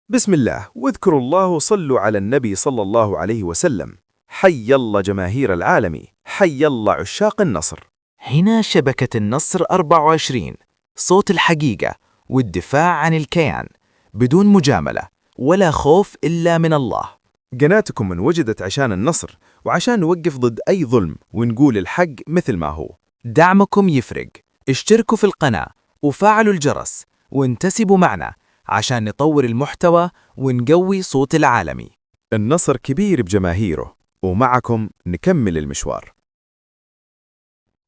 بسم الله واذكروا الله وصلوا على النبي صلى الله عليه وسلم. حي الله جماهير العالم، حي الله عشاق النصر. هنا شبكة النصر 24، صوت الحقيقة والدفاع عن الكيان بدون مجاملة ولا خوف إلا من الله. قناتكم من وجدت عشان النصر وعشان نوقف ضد أي ظلم ونقول الحق مثل ما هو. دعمكم يفرق، اشتركوا في القناة وفعلوا الجرس وانتسبوا معنا عشان نطور المحتوى ونقوي صوت العالمي. النصر كبير بجماهيره ومعكم نكمل المشوار.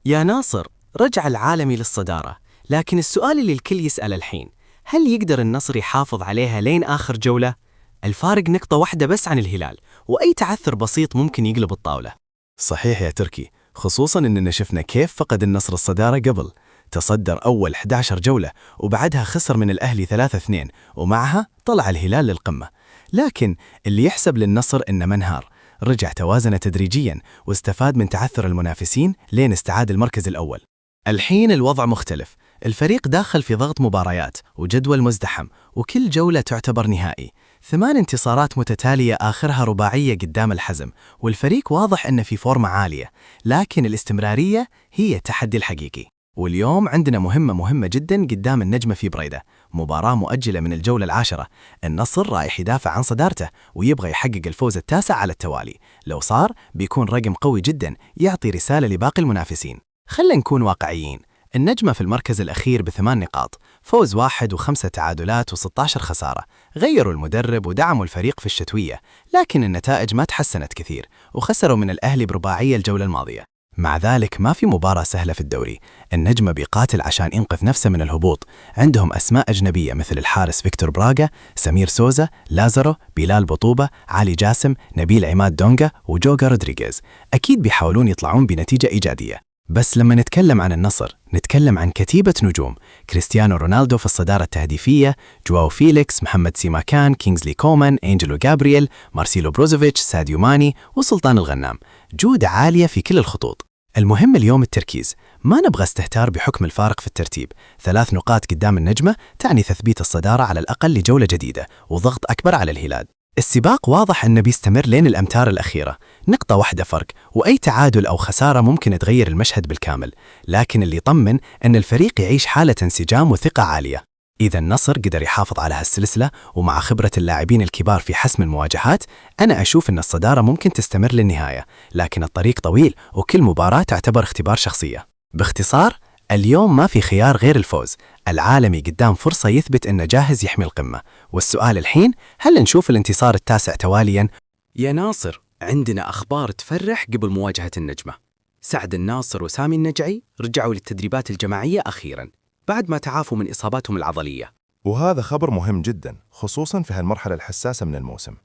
يا ناصر، رجع العالمي للصدارة، لكن السؤال اللي الكل يسأل الحين، هل يقدر النصر يحافظ عليها لين آخر جولة؟ الفارق نقطة واحدة بس عن الهلال، وأي تعثر بسيط ممكن يقلب الطاولة. صحيح يا تركي، خصوصاً إننا شفنا كيف فقد النصر الصدارة قبل. تصدر أول 11 جولة وبعدها خسر من الأهلي 3-2، ومعها طلع الهلال للقمة. لكن اللي يحسب للنصر إنه منهار، رجع توازن تدريجياً واستفاد من تعثر المنافسين لين استعاد المركز الأول. الحين الوضع مختلف، الفريق داخل في ضغط مباريات وجدول مزدحم، وكل جولة تعتبر نهائي. 8 انتصارات متتالية آخرها رباعية قدام الحزم، والفريق واضح أنه في فورمة عالية، لكن الاستمرارية هي التحدي الحقيقي. واليوم عندنا مهمة جدا قدام النجمة في بريدة، مباراة مؤجلة من الجولة 10. النصر رايح يدافع عن صدارته ويبغى يحقق الفوز التاسع على التوالي. لو صار بيكون رقم قوي جدا يعطي رسالة لباقي المنافسين. خلنا نكون واقعيين، النجمة في المركز الأخير ب8 نقاط، فوز 1 و5 تعادلات و16 خسارة. غيروا المدرب ودعموا الفريق في الشتوية، لكن النتائج ما تحسنت كثير، وخسروا من الأهلي برباعية الجولة الماضية. مع ذلك ما في مباراة سهلة في الدوري، النجمة بيقاتل عشان ينقذ نفسه من الهبوط. عندهم أسماء أجنبية مثل الحارس فيكتور براغا، سمير سوزا، لازارو، بلال بطوبة، علي جاسم، نبيل عماد دونغا وجوغا رودريغيز. أكيد بيحاولون يطلعون بنتيجة إيجابية. بس لما نتكلم عن النصر نتكلم عن كتيبة نجوم: كريستيانو رونالدو في الصدارة التهديفية، جواو فيليكس، محمد سيماكان، كينغزلي كومان، أنجلو غابرييل، مارسيلو بروزوفيتش، ساديو ماني وسلطان الغنام. جودة عالية في كل الخطوط. المهم اليوم التركيز، ما نبغى استهتار بحكم الفارق في الترتيب. 3 نقاط قدام النجمة تعني تثبيت الصدارة على الأقل لجولة جديدة وضغط أكبر على الهلال. السباق واضح أنه بيستمر لين الأمتار الأخيرة، نقطة واحدة فرق، وأي تعادل أو خسارة ممكن تغير المشهد بالكامل. لكن اللي يطمن أن الفريق يعيش حالة انسجام وثقة عالية. إذا النصر قدر يحافظ على هالسلسلة ومع خبرة اللاعبين الكبار في حسم المواجهات، أنا أشوف أن الصدارة ممكن تستمر للنهاية، لكن الطريق طويل وكل مباراة تعتبر اختبار شخصية. باختصار، اليوم ما في خيار غير الفوز. العالمي قدام فرصة يثبت أنه جاهز يحمي القمة، والسؤال الحين، هل نشوف الانتصار التاسع توالياً؟ يا ناصر، عندنا أخبار تفرح قبل مواجهة النجمة. سعد الناصر وسامي النجعي رجعوا للتدريبات الجماعية أخيراً بعد ما تعافوا من إصاباتهم العضلية. وهذا خبر مهم جدا، خصوصا في هالمرحلة الحساسة من الموسم.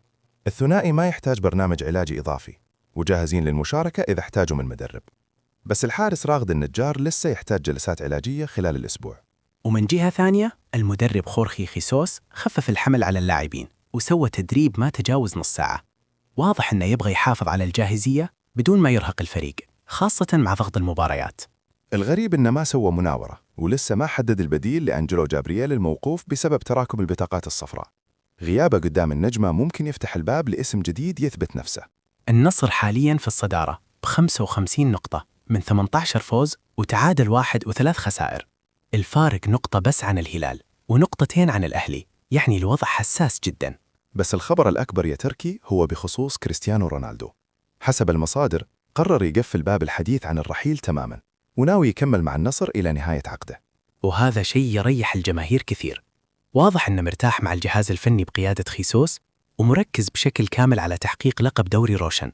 الثنائي ما يحتاج برنامج علاجي إضافي، وجاهزين للمشاركة إذا احتاجوا من مدرب. بس الحارس راغد النجار لسه يحتاج جلسات علاجية خلال الأسبوع. ومن جهة ثانية، المدرب خورخي خيسوس خفف الحمل على اللاعبين وسوى تدريب ما تجاوز نص ساعة. واضح أنه يبغى يحافظ على الجاهزية بدون ما يرهق الفريق، خاصة مع ضغط المباريات. الغريب إنه ما سوى مناورة، ولسه ما حدد البديل لأنجلو جابرييل الموقوف بسبب تراكم البطاقات الصفراء. غيابه قدام النجمة ممكن يفتح الباب لاسم جديد يثبت نفسه. النصر حالياً في الصدارة ب55 نقطة من 18 فوز وتعادل 1 و3 خسائر. الفارق نقطة بس عن الهلال ونقطتين عن الأهلي، يعني الوضع حساس جداً. بس الخبر الأكبر يا تركي هو بخصوص كريستيانو رونالدو. حسب المصادر قرر يقفل باب الحديث عن الرحيل تماماً، وناوي يكمل مع النصر إلى نهاية عقده. وهذا شيء يريح الجماهير كثير. واضح أنه مرتاح مع الجهاز الفني بقيادة خيسوس ومركز بشكل كامل على تحقيق لقب دوري روشن.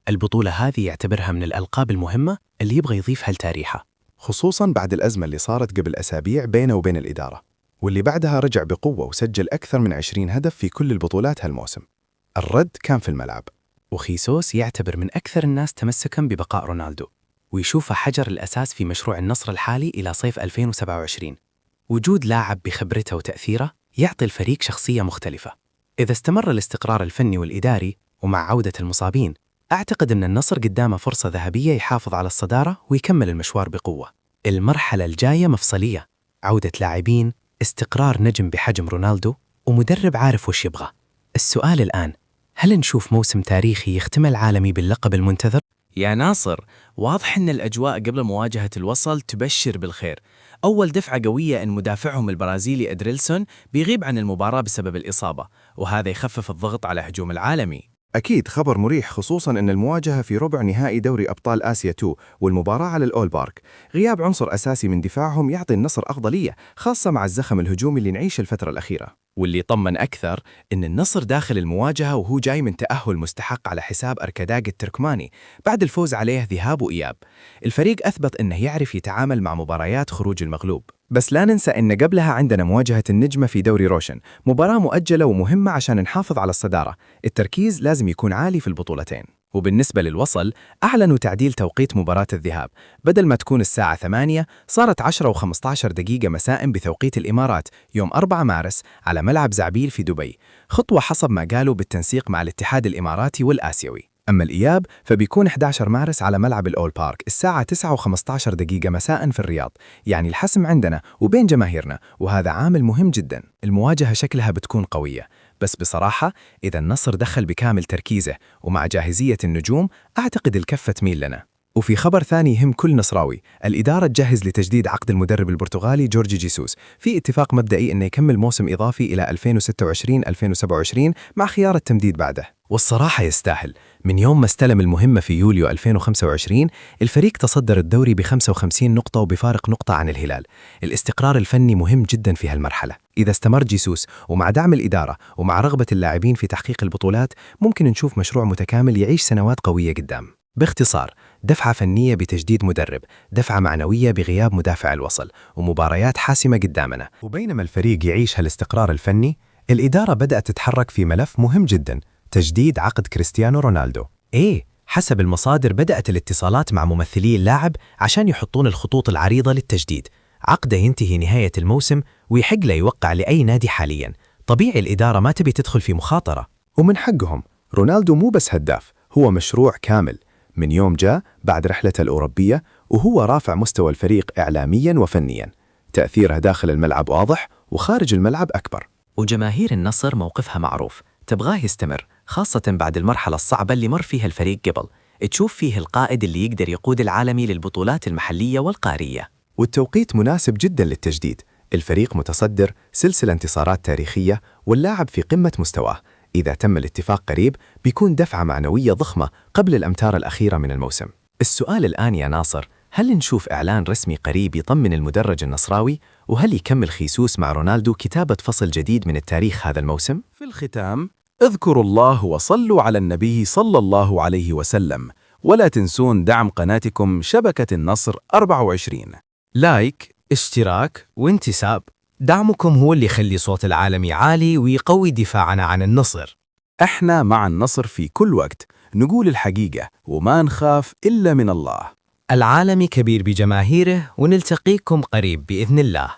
البطولة هذه يعتبرها من الألقاب المهمة اللي يبغى يضيفها لتاريخه، خصوصاً بعد الأزمة اللي صارت قبل أسابيع بينه وبين الإدارة، واللي بعدها رجع بقوة وسجل أكثر من 20 هدف في كل البطولات هالموسم. الرد كان في الملعب. وخيسوس يعتبر من أكثر الناس تمسكاً ببقاء رونالدو، ويشوفه حجر الأساس في مشروع النصر الحالي إلى صيف 2027. وجود لاعب بخبرته وتأثيره يعطي الفريق شخصية مختلفة. إذا استمر الاستقرار الفني والإداري ومع عودة المصابين، أعتقد أن النصر قدامه فرصة ذهبية يحافظ على الصدارة ويكمل المشوار بقوة. المرحلة الجاية مفصلية: عودة لاعبين، استقرار نجم بحجم رونالدو، ومدرب عارف وش يبغى. السؤال الآن، هل نشوف موسم تاريخي يختم العالمي باللقب المنتظر؟ يا ناصر، واضح إن الأجواء قبل مواجهة الوصل تبشر بالخير. أول دفعة قوية إن مدافعهم البرازيلي أدريلسون بيغيب عن المباراة بسبب الإصابة، وهذا يخفف الضغط على هجوم العالمي. أكيد خبر مريح، خصوصاً أن المواجهة في ربع نهائي دوري أبطال آسيا 2 والمباراة على الأول بارك. غياب عنصر أساسي من دفاعهم يعطي النصر أفضلية، خاصة مع الزخم الهجومي اللي نعيش الفترة الأخيرة. واللي يطمن أكثر إن النصر داخل المواجهة وهو جاي من تأهل مستحق على حساب أركاداغ التركماني بعد الفوز عليه ذهاب وإياب. الفريق أثبت إنه يعرف يتعامل مع مباريات خروج المغلوب. بس لا ننسى أن قبلها عندنا مواجهة النجمة في دوري روشن، مباراة مؤجلة ومهمة عشان نحافظ على الصدارة. التركيز لازم يكون عالي في البطولتين. وبالنسبة للوصل، أعلنوا تعديل توقيت مباراة الذهاب، بدل ما تكون الساعة 8 صارت 10:15 دقيقة مساء بتوقيت الإمارات يوم 4 مارس على ملعب زعبيل في دبي، خطوة حسب ما قالوا بالتنسيق مع الاتحاد الإماراتي والآسيوي. أما الإياب فبيكون 11 مارس على ملعب الأول بارك الساعة 9:15 دقيقة مساء في الرياض، يعني الحسم عندنا وبين جماهيرنا، وهذا عامل مهم جدا. المواجهة شكلها بتكون قوية، بس بصراحة إذا النصر دخل بكامل تركيزه ومع جاهزية النجوم أعتقد الكفة تميل لنا. وفي خبر ثاني يهم كل نصراوي، الإدارة تجهز لتجديد عقد المدرب البرتغالي جورجي جيسوس، في اتفاق مبدئي أنه يكمل موسم إضافي إلى 2026-2027 مع خيار التمديد بعده. والصراحة يستاهل. من يوم ما استلم المهمة في يوليو 2025 الفريق تصدر الدوري ب55 نقطة وبفارق نقطة عن الهلال. الاستقرار الفني مهم جدا في هالمرحلة. إذا استمر جيسوس ومع دعم الإدارة ومع رغبة اللاعبين في تحقيق البطولات ممكن نشوف مشروع متكامل يعيش سنوات قوية قدام. باختصار، دفعة فنية بتجديد مدرب، دفعة معنوية بغياب مدافع الوصل، ومباريات حاسمة قدامنا. وبينما الفريق يعيش هالاستقرار الفني، الإدارة بدأت تتحرك في ملف مهم جدا، تجديد عقد كريستيانو رونالدو. حسب المصادر بدأت الاتصالات مع ممثلي اللاعب عشان يحطون الخطوط العريضة للتجديد. عقده ينتهي نهاية الموسم ويحق له يوقع لأي نادي حاليا. طبيعي الإدارة ما تبي تدخل في مخاطرة. ومن حقهم. رونالدو مو بس هداف، هو مشروع كامل. من يوم جاء بعد رحلته الأوروبية وهو رافع مستوى الفريق إعلاميا وفنيا. تأثيره داخل الملعب واضح وخارج الملعب أكبر. وجماهير النصر موقفها معروف، تبغاه يستمر، خاصة بعد المرحلة الصعبة اللي مر فيها الفريق قبل. تشوف فيه القائد اللي يقدر يقود العالمي للبطولات المحلية والقارية. والتوقيت مناسب جدا للتجديد. الفريق متصدر سلسلة انتصارات تاريخية واللاعب في قمة مستواه. إذا تم الاتفاق قريب بيكون دفعة معنوية ضخمة قبل الأمتار الأخيرة من الموسم. السؤال الآن يا ناصر، هل نشوف إعلان رسمي قريب يطمن المدرج النصراوي؟ وهل يكمل خيسوس مع رونالدو كتابة فصل جديد من التاريخ هذا الموسم؟ في الختام، اذكروا الله وصلوا على النبي صلى الله عليه وسلم، ولا تنسون دعم قناتكم شبكة النصر 24. لايك، اشتراك وانتساب. دعمكم هو اللي يخلي صوت العالمي عالي ويقوي دفاعنا عن النصر. احنا مع النصر في كل وقت، نقول الحقيقة وما نخاف إلا من الله. العالم كبير بجماهيره، ونلتقيكم قريب بإذن الله.